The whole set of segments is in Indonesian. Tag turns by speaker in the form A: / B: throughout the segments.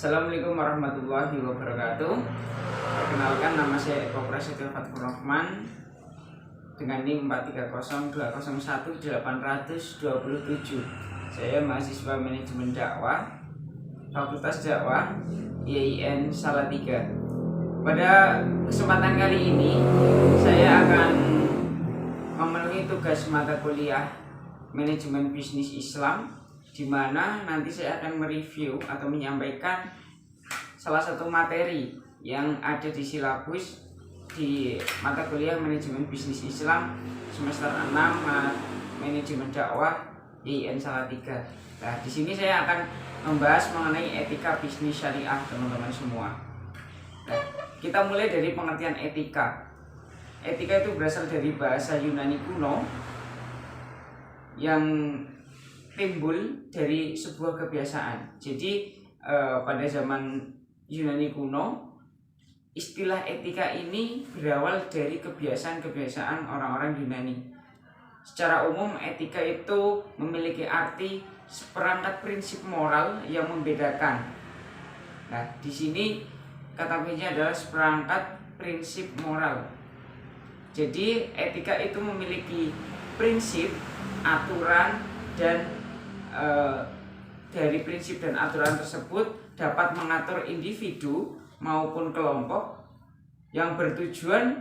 A: Assalamualaikum warahmatullahi wabarakatuh. Perkenalkan, nama saya Eko Prasetyo Fathur Rahman dengan NIM 4302001-827. Saya mahasiswa manajemen dakwah Fakultas Dakwah IAIN Salatiga. Pada kesempatan kali ini saya akan memenuhi tugas mata kuliah manajemen bisnis Islam, di mana nanti saya akan mereview atau menyampaikan salah satu materi yang ada di silabus di mata kuliah manajemen bisnis Islam semester 6 manajemen dakwah IAIN Salatiga. Nah, di sini saya akan membahas mengenai etika bisnis syariah, teman-teman semua. Nah, kita mulai dari pengertian etika. Etika itu berasal dari bahasa Yunani kuno yang timbul dari sebuah kebiasaan. Jadi pada zaman Yunani kuno, istilah etika ini berawal dari kebiasaan-kebiasaan orang-orang Yunani. Secara umum, etika itu memiliki arti seperangkat prinsip moral yang membedakan. Nah, di sini kata kuncinya adalah seperangkat prinsip moral. Jadi etika itu memiliki prinsip, aturan, dan dari prinsip dan aturan tersebut dapat mengatur individu maupun kelompok yang bertujuan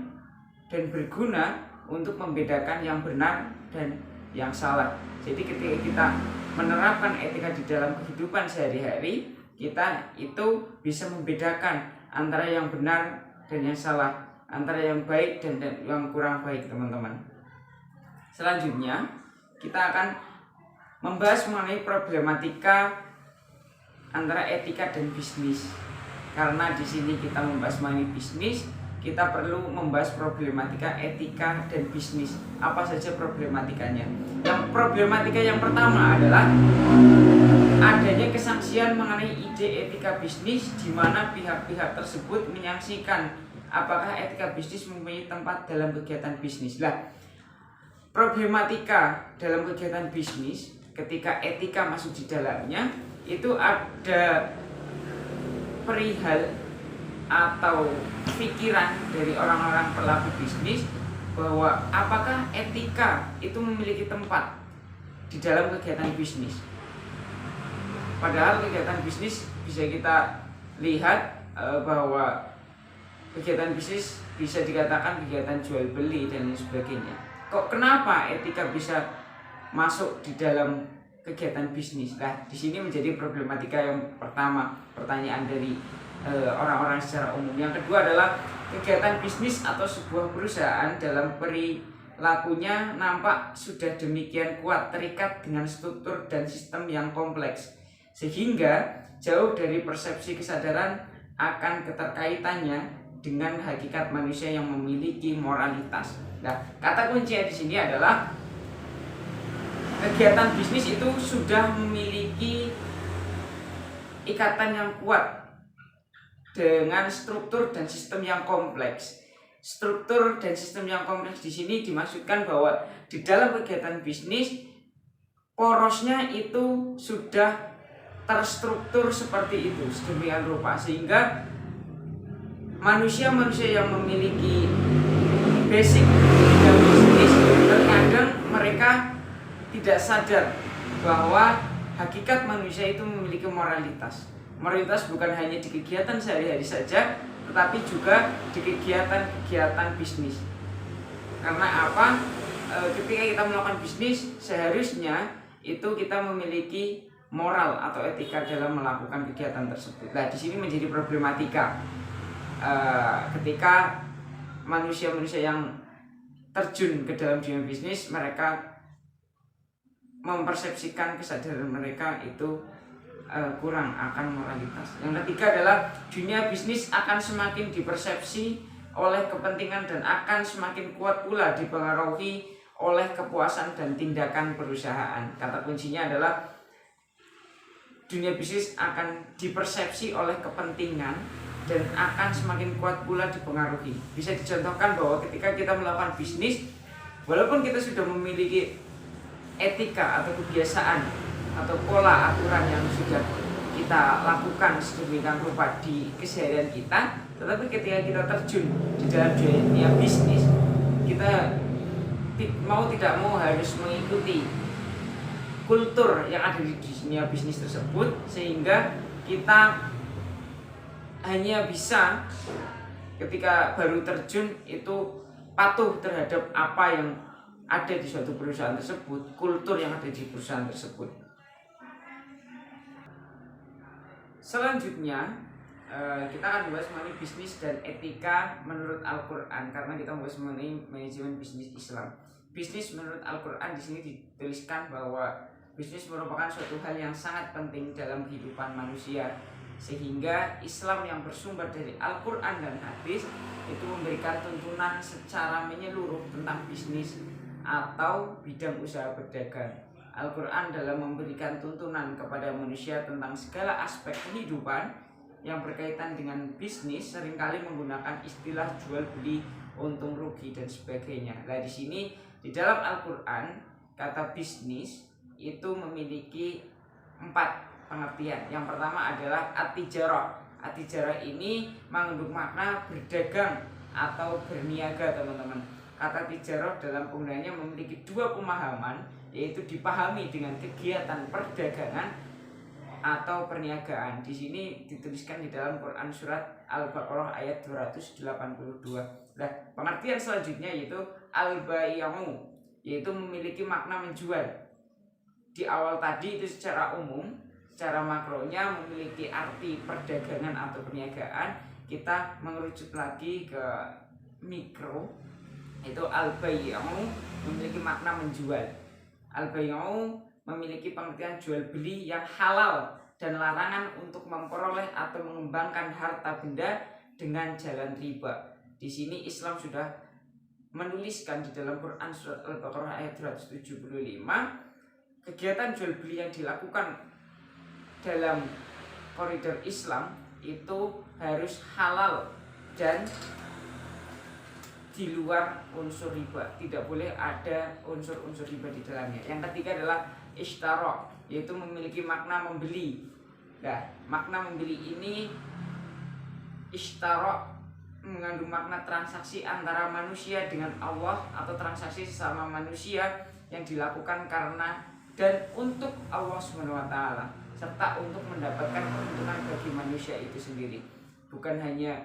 A: dan berguna untuk membedakan yang benar dan yang salah. Jadi ketika kita menerapkan etika di dalam kehidupan sehari-hari, kita itu bisa membedakan antara yang benar dan yang salah, antara yang baik dan yang kurang baik, teman-teman. Selanjutnya kita akan membahas mengenai problematika antara etika dan bisnis. Karena di sini kita membahas mengenai bisnis, kita perlu membahas problematika etika dan bisnis. Apa saja problematikanya? Yang problematika yang pertama adalah adanya kesaksian mengenai ide etika bisnis, di mana pihak-pihak tersebut menyaksikan apakah etika bisnis mempunyai tempat dalam kegiatan bisnis. Lah, problematika dalam kegiatan bisnis ketika etika masuk di dalamnya, itu ada perihal atau pikiran dari orang-orang pelaku bisnis bahwa apakah etika itu memiliki tempat di dalam kegiatan bisnis. Padahal kegiatan bisnis bisa kita lihat bahwa kegiatan bisnis bisa dikatakan kegiatan jual beli dan lain sebagainya. Kok kenapa etika bisa masuk di dalam kegiatan bisnis? Nah, di sini menjadi problematika yang pertama, pertanyaan dari orang-orang secara umum. Yang kedua adalah kegiatan bisnis atau sebuah perusahaan dalam perilakunya nampak sudah demikian kuat terikat dengan struktur dan sistem yang kompleks, sehingga jauh dari persepsi kesadaran akan keterkaitannya dengan hakikat manusia yang memiliki moralitas. Nah, kata kuncinya di sini adalah kegiatan bisnis itu sudah memiliki ikatan yang kuat dengan struktur dan sistem yang kompleks. Struktur dan sistem yang kompleks di sini dimaksudkan bahwa di dalam kegiatan bisnis porosnya itu sudah terstruktur seperti itu sedemikian rupa, sehingga manusia-manusia yang memiliki basic dalam bisnis terkadang mereka tidak sadar bahwa hakikat manusia itu memiliki moralitas. Moralitas bukan hanya di kegiatan sehari-hari saja, tetapi juga di kegiatan-kegiatan bisnis. Karena apa? Ketika kita melakukan bisnis, seharusnya itu kita memiliki moral atau etika dalam melakukan kegiatan tersebut. Nah, di sini menjadi problematika ketika manusia-manusia yang terjun ke dalam dunia bisnis, mereka mempersepsikan kesadaran mereka itu kurang akan moralitas. Yang ketiga adalah dunia bisnis akan semakin dipersepsi oleh kepentingan dan akan semakin kuat pula dipengaruhi oleh kepuasan dan tindakan perusahaan. Kata kuncinya adalah dunia bisnis akan dipersepsi oleh kepentingan dan akan semakin kuat pula dipengaruhi. Bisa dicontohkan bahwa ketika kita melakukan bisnis, walaupun kita sudah memiliki etika atau kebiasaan atau pola aturan yang sudah kita lakukan sedemikian rupa di keseharian kita, tetapi ketika kita terjun di dalam dunia bisnis, kita mau tidak mau harus mengikuti kultur yang ada di dunia bisnis tersebut, sehingga kita hanya bisa ketika baru terjun itu patuh terhadap apa yang ada di suatu perusahaan tersebut, kultur yang ada di perusahaan tersebut. Selanjutnya kita akan membahas mengenai bisnis dan etika menurut Al-Quran, karena kita membahas mengenai manajemen bisnis Islam. Bisnis menurut Al-Quran di sini dituliskan bahwa bisnis merupakan suatu hal yang sangat penting dalam kehidupan manusia, sehingga Islam yang bersumber dari Al-Quran dan hadis itu memberikan tuntunan secara menyeluruh tentang bisnis atau bidang usaha berdagang. Al-Quran dalam memberikan tuntunan kepada manusia tentang segala aspek kehidupan yang berkaitan dengan bisnis seringkali menggunakan istilah jual beli, untung rugi dan sebagainya. Nah, di sini di dalam Al-Quran kata bisnis itu memiliki 4 pengertian. Yang pertama adalah at-tijarah. At-tijarah ini mengandung makna berdagang atau berniaga, teman-teman. Kata tijarah dalam penggunaannya memiliki 2 pemahaman, yaitu dipahami dengan kegiatan perdagangan atau perniagaan. Di sini dituliskan di dalam Quran surat Al-Baqarah ayat 282. Nah, pengertian selanjutnya yaitu al-bai'u, yaitu memiliki makna menjual. Di awal tadi itu secara umum, secara makronya memiliki arti perdagangan atau perniagaan. Kita mengerucut lagi ke mikro, itu al-bai'u memiliki makna menjual. Al-bai'u memiliki pengertian jual beli yang halal dan larangan untuk memperoleh atau mengembangkan harta benda dengan jalan riba. Di sini Islam sudah menuliskan di dalam Quran surat Al-Baqarah ayat 275, kegiatan jual beli yang dilakukan dalam koridor Islam itu harus halal dan di luar unsur riba, tidak boleh ada unsur-unsur riba di dalamnya. Yang ketiga adalah ishtara, yaitu memiliki makna membeli. Nah, makna membeli ini ishtara mengandung makna transaksi antara manusia dengan Allah atau transaksi sesama manusia yang dilakukan karena dan untuk Allah SWT, serta untuk mendapatkan keuntungan bagi manusia itu sendiri. Bukan hanya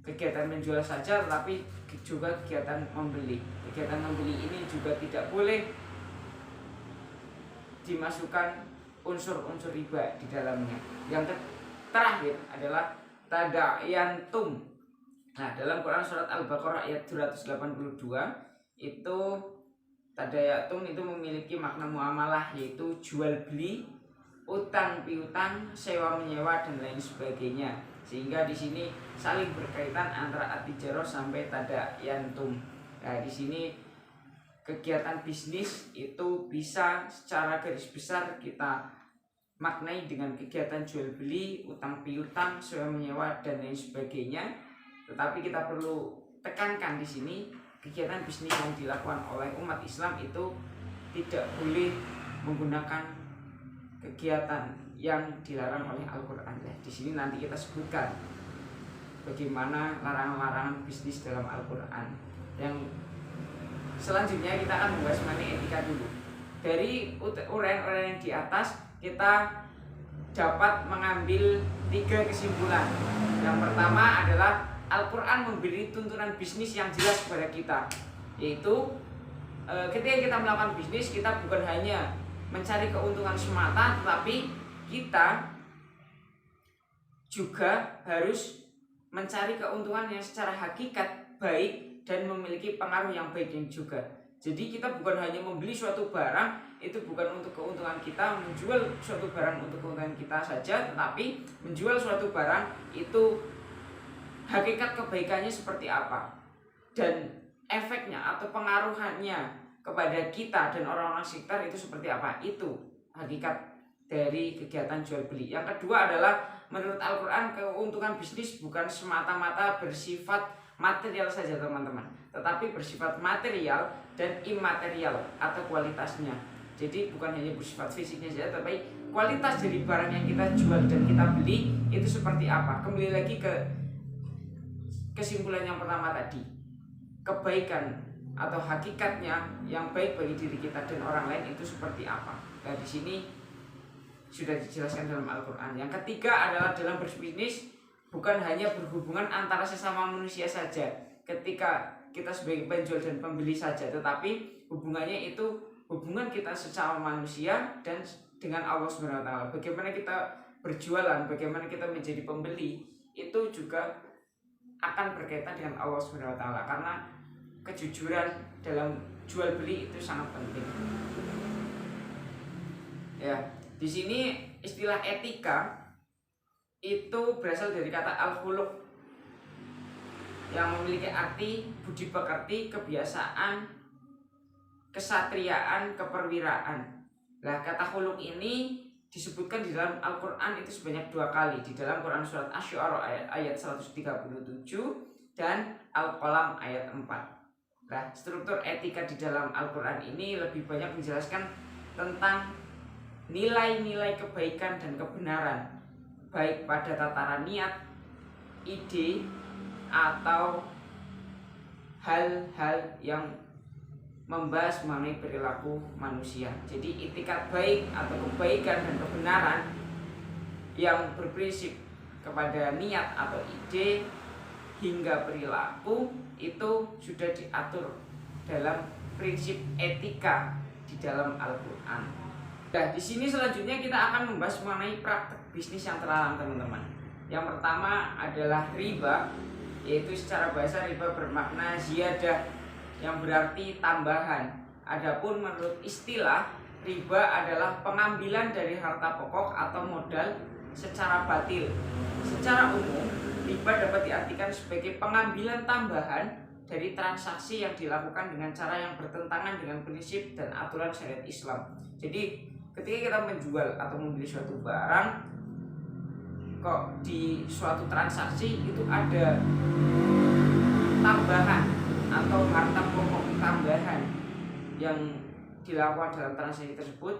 A: kegiatan menjual saja, tetapi juga kegiatan membeli. Kegiatan membeli ini juga tidak boleh dimasukkan unsur-unsur riba di dalamnya. Yang terakhir adalah tadayantum. Nah, dalam Quran surat Al-Baqarah ayat 282 itu tadayantum itu memiliki makna muamalah, yaitu jual beli, utang piutang, sewa menyewa dan lain sebagainya. Sehingga di sini saling berkaitan antara at-tijarah sampai tadayantum. Nah, di sini kegiatan bisnis itu bisa secara garis besar kita maknai dengan kegiatan jual beli, utang piutang, sewa menyewa dan lain sebagainya. Tetapi kita perlu tekankan di sini, kegiatan bisnis yang dilakukan oleh umat Islam itu tidak boleh menggunakan kegiatan yang dilarang oleh Al-Quran. Di sini nanti kita sebutkan bagaimana larangan-larangan bisnis dalam Al-Quran. Yang selanjutnya kita akan membahas mengenai etika dulu. Dari uraian-uraian yang di atas kita dapat mengambil 3 kesimpulan. Yang pertama adalah Al-Quran memberi tuntunan bisnis yang jelas kepada kita, yaitu ketika kita melakukan bisnis, kita bukan hanya mencari keuntungan semata, tetapi kita juga harus mencari keuntungan yang secara hakikat baik dan memiliki pengaruh yang baik juga. Jadi kita bukan hanya membeli suatu barang, itu bukan untuk keuntungan kita, menjual suatu barang untuk keuntungan kita saja, tetapi menjual suatu barang itu hakikat kebaikannya seperti apa dan efeknya atau pengaruhannya kepada kita dan orang-orang sekitar itu seperti apa. Itu hakikat dari kegiatan jual beli. Yang kedua adalah menurut Al-Quran keuntungan bisnis bukan semata-mata bersifat material saja, teman-teman, tetapi bersifat material dan imaterial atau kualitasnya. Jadi bukan hanya bersifat fisiknya saja, tapi kualitas dari barang yang kita jual dan kita beli itu seperti apa. Kembali lagi ke kesimpulan yang pertama tadi, kebaikan atau hakikatnya yang baik bagi diri kita dan orang lain itu seperti apa. Nah, di sini sudah dijelaskan dalam Al-Quran. Yang ketiga adalah dalam berbisnis bukan hanya berhubungan antara sesama manusia saja ketika kita sebagai penjual dan pembeli saja, tetapi hubungannya itu hubungan kita secara manusia dan dengan Allah Subhanahu wa taala. Bagaimana kita berjualan, bagaimana kita menjadi pembeli, itu juga akan berkaitan dengan Allah Subhanahu wa taala, karena kejujuran dalam jual beli itu sangat penting. Ya, di sini istilah etika itu berasal dari kata al-khuluq yang memiliki arti budi pekerti, kebiasaan, kesatriaan, keperwiraan. Nah, kata khuluq ini disebutkan di dalam Al-Quran itu sebanyak 2 kali, di dalam Quran surat Asy-Syu'ara ayat 137 dan Al-Qalam ayat 4. Nah, struktur etika di dalam Al-Quran ini lebih banyak menjelaskan tentang nilai-nilai kebaikan dan kebenaran, baik pada tataran niat, ide, atau hal-hal yang membahas mengenai perilaku manusia. Jadi itikat baik atau kebaikan dan kebenaran yang berprinsip kepada niat atau ide hingga perilaku itu sudah diatur dalam prinsip etika di dalam Al-Quran. Nah, di sini selanjutnya kita akan membahas mengenai praktek bisnis yang terlarang, teman-teman. Yang pertama adalah riba, yaitu secara bahasa riba bermakna ziyadah yang berarti tambahan. Adapun menurut istilah, riba adalah pengambilan dari harta pokok atau modal secara batil. Secara umum, riba dapat diartikan sebagai pengambilan tambahan dari transaksi yang dilakukan dengan cara yang bertentangan dengan prinsip dan aturan syariat Islam. Jadi, ketika kita menjual atau membeli suatu barang, kok di suatu transaksi itu ada tambahan atau harta pokok tambahan yang dilakukan dalam transaksi tersebut,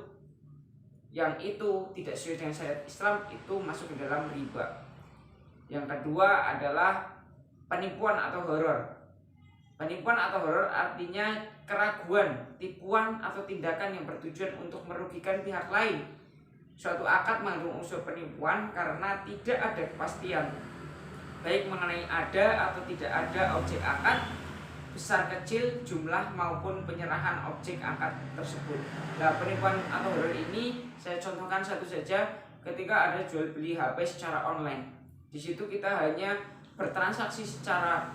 A: yang itu tidak sesuai dengan syariat Islam, itu masuk ke dalam riba. Yang kedua adalah penipuan atau horor. Penipuan atau horor artinya keraguan, tipuan atau tindakan yang bertujuan untuk merugikan pihak lain. Suatu akad mengandung unsur penipuan karena tidak ada kepastian baik mengenai ada atau tidak ada objek akad, besar kecil jumlah maupun penyerahan objek akad tersebut. Nah, penipuan atau horor ini saya contohkan satu saja, ketika ada jual beli HP secara online. Di situ kita hanya bertransaksi secara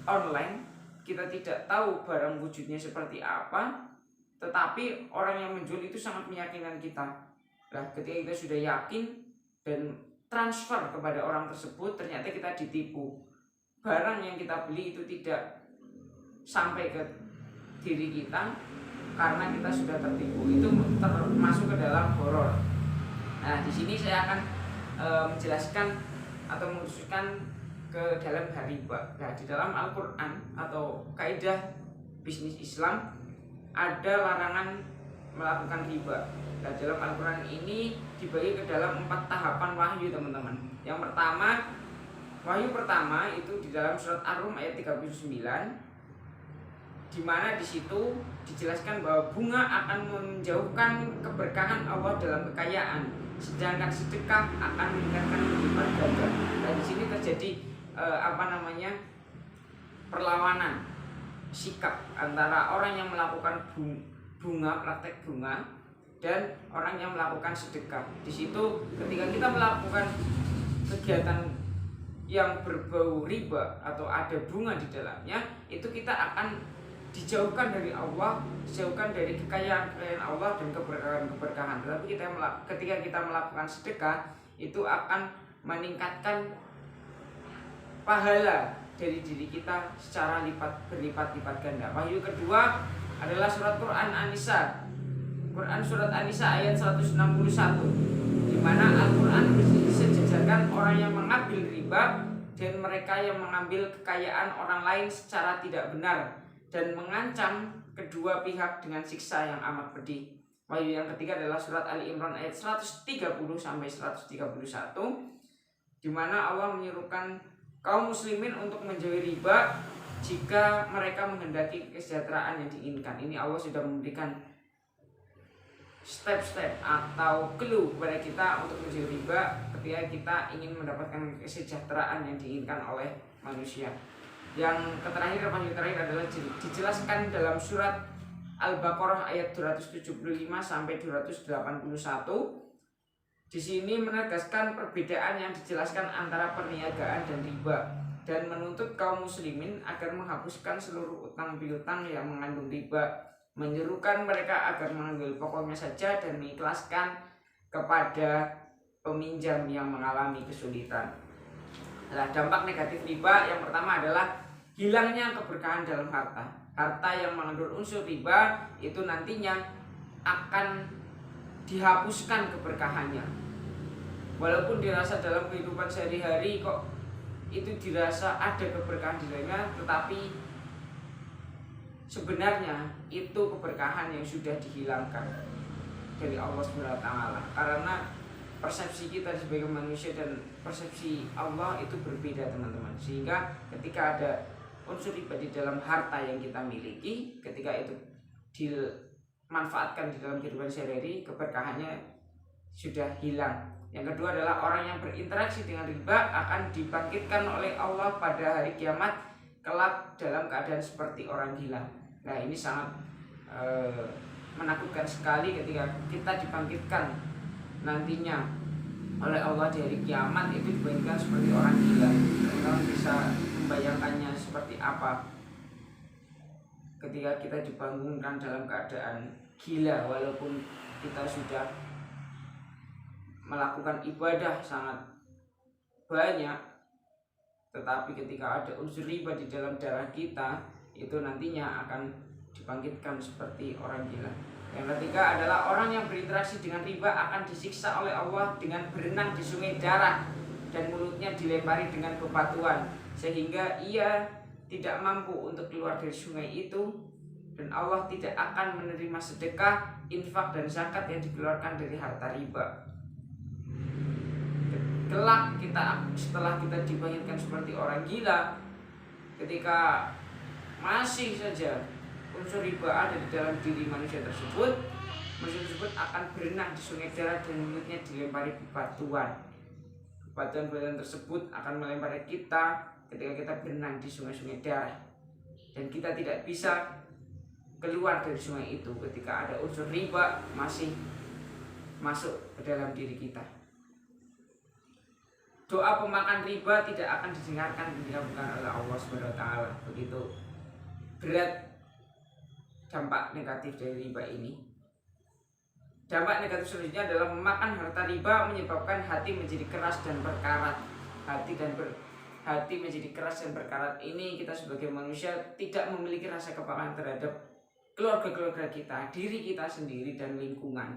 A: online, kita tidak tahu barang wujudnya seperti apa, tetapi orang yang menjual itu sangat meyakinkan kita. Nah, ketika kita sudah yakin dan transfer kepada orang tersebut, ternyata kita ditipu. Barang yang kita beli itu tidak sampai ke diri kita karena kita sudah tertipu. Itu termasuk ke dalam horor. Nah, di sini saya akan menjelaskan atau mengkhususkan ke dalam riba. Nah, di dalam Al-Quran atau kaidah bisnis Islam ada larangan melakukan riba. Nah, dalam Al-Quran ini dibagi ke dalam 4 tahapan wahyu, teman-teman. Yang pertama, wahyu pertama itu di dalam surat Ar-Rum ayat 39, di mana di situ dijelaskan bahwa bunga akan menjauhkan keberkahan Allah dalam kekayaan, sedangkan sedekah akan meningkatkan lipat ganda. Dan di sini terjadi perlawanan sikap antara orang yang melakukan bunga, praktek bunga, dan orang yang melakukan sedekah. Di situ ketika kita melakukan kegiatan yang berbau riba atau ada bunga di dalamnya, itu kita akan dijauhkan dari Allah, dijauhkan dari kekayaan Allah dan keberkahan. Tetapi ketika kita melakukan sedekah, itu akan meningkatkan pahala dari diri kita secara berlipat-lipat ganda. Wahyu kedua adalah surat Quran An-Nisa. Quran surat An-Nisa ayat 161, di mana Al-Quran mensejajarkan orang yang mengambil riba dan mereka yang mengambil kekayaan orang lain secara tidak benar dan mengancam kedua pihak dengan siksa yang amat pedih. Wahyu yang ketiga adalah surat Ali Imran ayat 130 sampai 131, di mana Allah menyuruhkan kaum muslimin untuk menjauhi riba jika mereka menghendaki kesejahteraan yang diinginkan. Ini Allah sudah memberikan step-step atau clue kepada kita untuk menjauhi riba ketika kita ingin mendapatkan kesejahteraan yang diinginkan oleh manusia. Yang terakhir adalah dijelaskan dalam surat Al-Baqarah ayat 275 sampai 281. Di sini menegaskan perbedaan yang dijelaskan antara perniagaan dan riba dan menuntut kaum muslimin agar menghapuskan seluruh utang piutang yang mengandung riba, menyerukan mereka agar mengambil pokoknya saja dan mengikhlaskan kepada peminjam yang mengalami kesulitan. Nah, dampak negatif riba yang pertama adalah hilangnya keberkahan dalam harta. Harta yang mengandung unsur riba itu nantinya akan dihapuskan keberkahannya. Walaupun dirasa dalam kehidupan sehari-hari kok itu dirasa ada keberkahan di dalamnya, tetapi sebenarnya itu keberkahan yang sudah dihilangkan dari Allah SWT. Karena persepsi kita sebagai manusia dan persepsi Allah itu berbeda, teman-teman. Sehingga ketika ada unsur riba di dalam harta yang kita miliki, ketika itu dimanfaatkan di dalam kehidupan sehari-hari, keberkahannya sudah hilang. Yang kedua adalah orang yang berinteraksi dengan riba akan dibangkitkan oleh Allah pada hari kiamat kelak dalam keadaan seperti orang gila. Nah, ini sangat menakutkan sekali ketika kita dibangkitkan nantinya oleh Allah di hari kiamat, itu dibangkitkan seperti orang gila. Kita bisa membayangkannya seperti apa ketika kita dibangunkan dalam keadaan gila, walaupun kita sudah melakukan ibadah sangat banyak, tetapi ketika ada unsur riba di dalam darah kita, itu nantinya akan dibangkitkan seperti orang gila. Yang ketiga adalah orang yang berinteraksi dengan riba akan disiksa oleh Allah dengan berenang di sungai darah dan mulutnya dilempari dengan bebatuan, sehingga ia tidak mampu untuk keluar dari sungai itu, dan Allah tidak akan menerima sedekah, infak dan zakat yang dikeluarkan dari harta riba. Kelak kita setelah kita dibangkitkan seperti orang gila, ketika masih saja unsur riba ada di dalam diri manusia tersebut akan berenang di sungai darah dan mulutnya dilempari bebatuan. Bebatuan tersebut akan melempari kita ketika kita berenang di sungai-sungai darah, dan kita tidak bisa keluar dari sungai itu ketika ada unsur riba masih masuk ke dalam diri kita. Doa pemakan riba tidak akan didengarkan ketika bukan oleh Allah SWT. Begitu berat dampak negatif dari riba ini. Dampak negatif selanjutnya adalah memakan harta riba menyebabkan hati menjadi keras dan berkarat. Hati menjadi keras dan berkarat ini, kita sebagai manusia tidak memiliki rasa kepekaan terhadap keluarga-keluarga kita, diri kita sendiri dan lingkungan.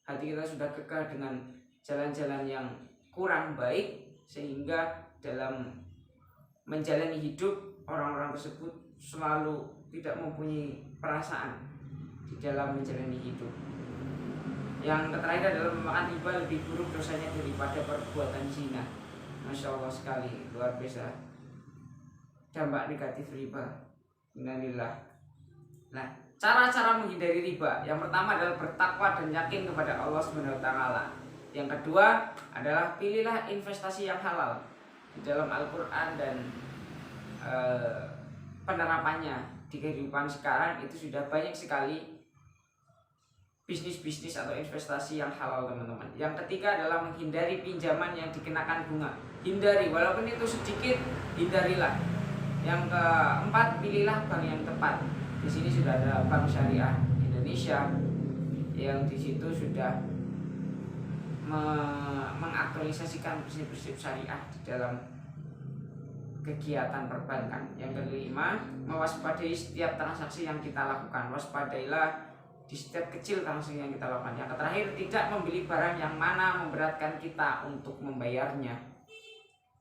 A: Hati kita sudah kekeh dengan jalan-jalan yang kurang baik, sehingga dalam menjalani hidup orang-orang tersebut selalu tidak mempunyai perasaan di dalam menjalani hidup. Yang terakhir adalah memakan riba lebih buruk dosanya daripada perbuatan zina. Masya Allah sekali, luar biasa dampak negatif riba. Innalillah. Nah, cara-cara menghindari riba, yang pertama adalah bertakwa dan yakin kepada Allah SWT. Yang kedua adalah pilihlah investasi yang halal. Di dalam Al-Quran dan penerapannya di kehidupan sekarang itu sudah banyak sekali bisnis-bisnis atau investasi yang halal, teman-teman. Yang ketiga adalah menghindari pinjaman yang dikenakan bunga. Hindari, walaupun itu sedikit, hindarilah. Yang keempat, pilihlah bank yang tepat. Di sini sudah ada Bank Syariah Indonesia yang di situ sudah mengaktualisasikan prinsip-prinsip syariah di dalam kegiatan perbankan. Yang kelima, mewaspadai setiap transaksi yang kita lakukan. Waspadailah di setiap kecil transaksi yang kita lakukan. Yang terakhir, tidak membeli barang yang mana memberatkan kita untuk membayarnya.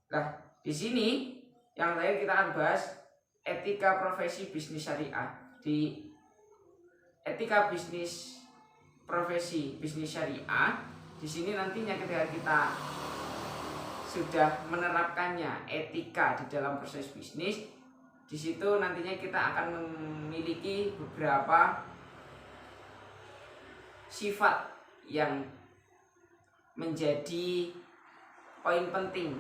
A: Nah, di sini yang terakhir kita akan bahas etika profesi bisnis syariah. Di etika bisnis profesi bisnis syariah, di sini nantinya ketika kita sudah menerapkannya etika di dalam proses bisnis, di situ nantinya kita akan memiliki beberapa sifat yang menjadi poin penting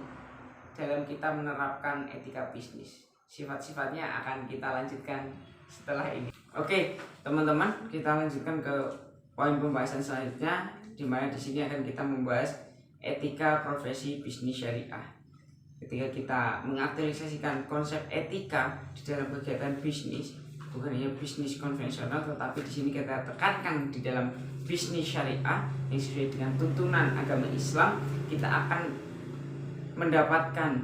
A: dalam kita menerapkan etika bisnis. Sifat-sifatnya akan kita lanjutkan setelah ini. Oke, teman-teman, kita lanjutkan ke poin pembahasan selanjutnya, di mana di sini akan kita membahas etika profesi bisnis syariah. Ketika kita mengaktualisasikan konsep etika di dalam kegiatan bisnis, bukan hanya bisnis konvensional, tetapi di sini kita tekankan di dalam bisnis syariah yang sesuai dengan tuntunan agama Islam, kita akan mendapatkan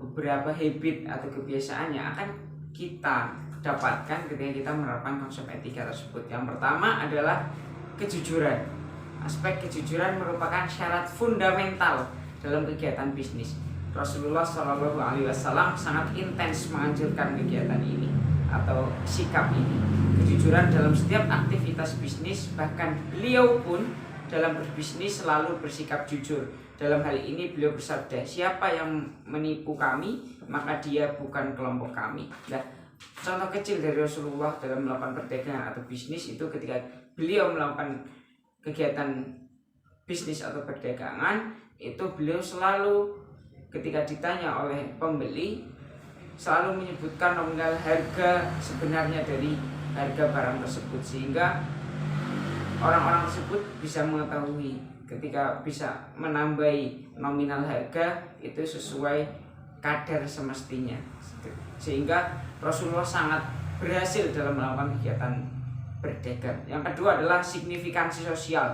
A: beberapa habit atau kebiasaan yang akan kita dapatkan ketika kita menerapkan konsep etika tersebut. Yang pertama adalah kejujuran. Aspek kejujuran merupakan syarat fundamental dalam kegiatan bisnis. Rasulullah Shallallahu Alaihi Wasallam sangat intens menganjurkan kegiatan ini atau sikap ini. Kejujuran dalam setiap aktivitas bisnis, bahkan beliau pun dalam berbisnis selalu bersikap jujur. Dalam hal ini beliau bersabda, siapa yang menipu kami, maka dia bukan kelompok kami. Nah, contoh kecil dari Rasulullah dalam melakukan perdagangan atau bisnis itu ketika beliau melakukan kegiatan bisnis atau perdagangan, itu beliau selalu ketika ditanya oleh pembeli selalu menyebutkan nominal harga sebenarnya dari harga barang tersebut, sehingga orang-orang tersebut bisa mengetahui ketika bisa menambahi nominal harga itu sesuai kadar semestinya, sehingga Rasulullah sangat berhasil dalam melakukan kegiatan berdagang. Yang kedua adalah signifikansi sosial.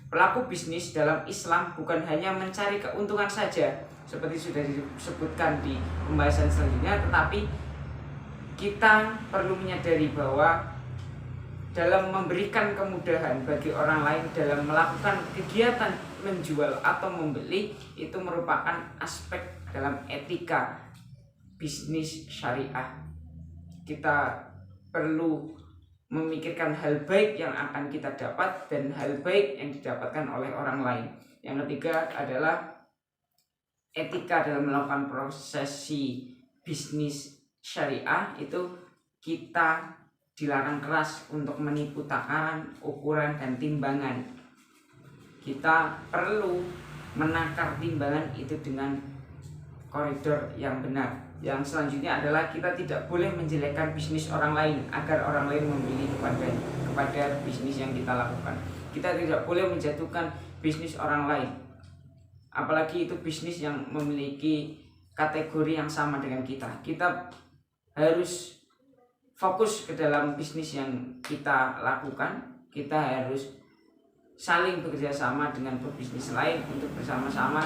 A: Pelaku bisnis dalam Islam bukan hanya mencari keuntungan saja seperti sudah disebutkan di pembahasan selanjutnya, tetapi kita perlu menyadari bahwa dalam memberikan kemudahan bagi orang lain dalam melakukan kegiatan menjual atau membeli itu merupakan aspek dalam etika bisnis syariah. Kita perlu memikirkan hal baik yang akan kita dapat dan hal baik yang didapatkan oleh orang lain. Yang ketiga adalah etika dalam melakukan prosesi bisnis syariah, itu kita dilarang keras untuk menipu takaran, ukuran, dan timbangan. Kita perlu menakar timbangan itu dengan koridor yang benar. Yang selanjutnya adalah kita tidak boleh menjelekkan bisnis orang lain agar orang lain memilih kepada bisnis yang kita lakukan. Kita tidak boleh menjatuhkan bisnis orang lain, apalagi itu bisnis yang memiliki kategori yang sama dengan kita. Kita harus fokus ke dalam bisnis yang kita lakukan. Kita harus saling bekerja sama dengan pebisnis lain untuk bersama-sama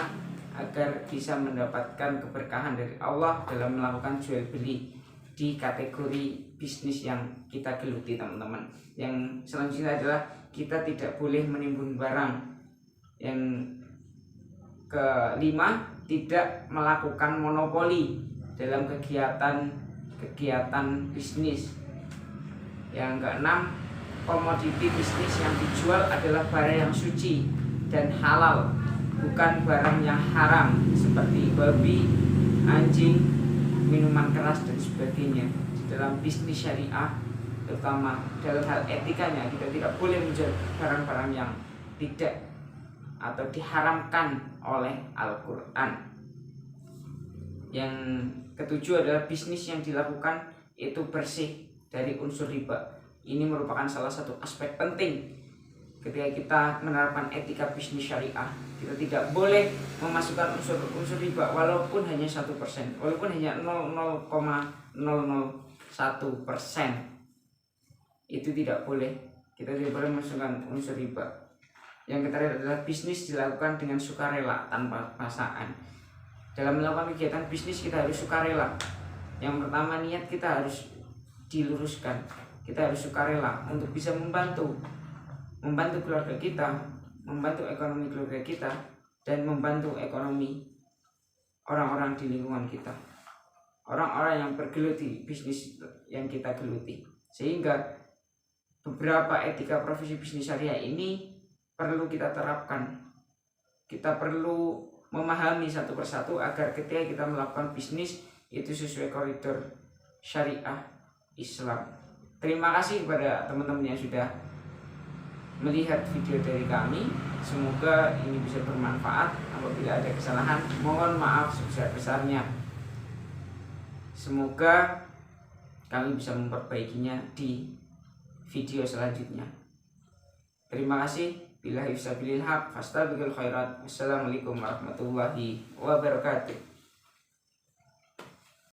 A: agar bisa mendapatkan keberkahan dari Allah dalam melakukan jual beli di kategori bisnis yang kita geluti, teman-teman. Yang selanjutnya adalah kita tidak boleh menimbun barang. Yang kelima, tidak melakukan monopoli dalam kegiatan bisnis. Yang keenam, komoditi bisnis yang dijual adalah barang yang suci dan halal, bukan barang yang haram seperti babi, anjing, minuman keras, dan sebagainya. Di dalam bisnis syariah, terutama dalam hal etikanya, kita tidak boleh menjual barang-barang yang tidak atau diharamkan oleh Al-Quran. Yang ketujuh adalah bisnis yang dilakukan itu bersih dari unsur riba. Ini merupakan salah satu aspek penting ketika kita menerapkan etika bisnis syariah. Kita tidak boleh memasukkan unsur riba walaupun hanya 1%, walaupun hanya 0,001%. Itu tidak boleh. Kita tidak boleh memasukkan unsur riba. Yang terakhir adalah bisnis dilakukan dengan sukarela tanpa paksaan. Dalam melakukan kegiatan bisnis kita harus sukarela. Yang pertama, niat kita harus diluruskan. Kita harus sukarela untuk bisa membantu keluarga kita, membantu ekonomi keluarga kita, dan membantu ekonomi orang-orang di lingkungan kita, orang-orang yang bergelut di bisnis yang kita geluti. Sehingga beberapa etika profesi bisnis syariah ini perlu kita terapkan. Kita perlu memahami satu persatu agar ketika kita melakukan bisnis itu sesuai koridor syariah Islam. Terima kasih kepada teman-teman yang sudah melihat video dari kami. Semoga ini bisa bermanfaat. Apabila ada kesalahan, mohon maaf sebesar-besarnya. Semoga kami bisa memperbaikinya di video selanjutnya. Terima kasih. Billahi fisabilil haq, fastabiqul khairat. Wassalamualaikum warahmatullahi wabarakatuh.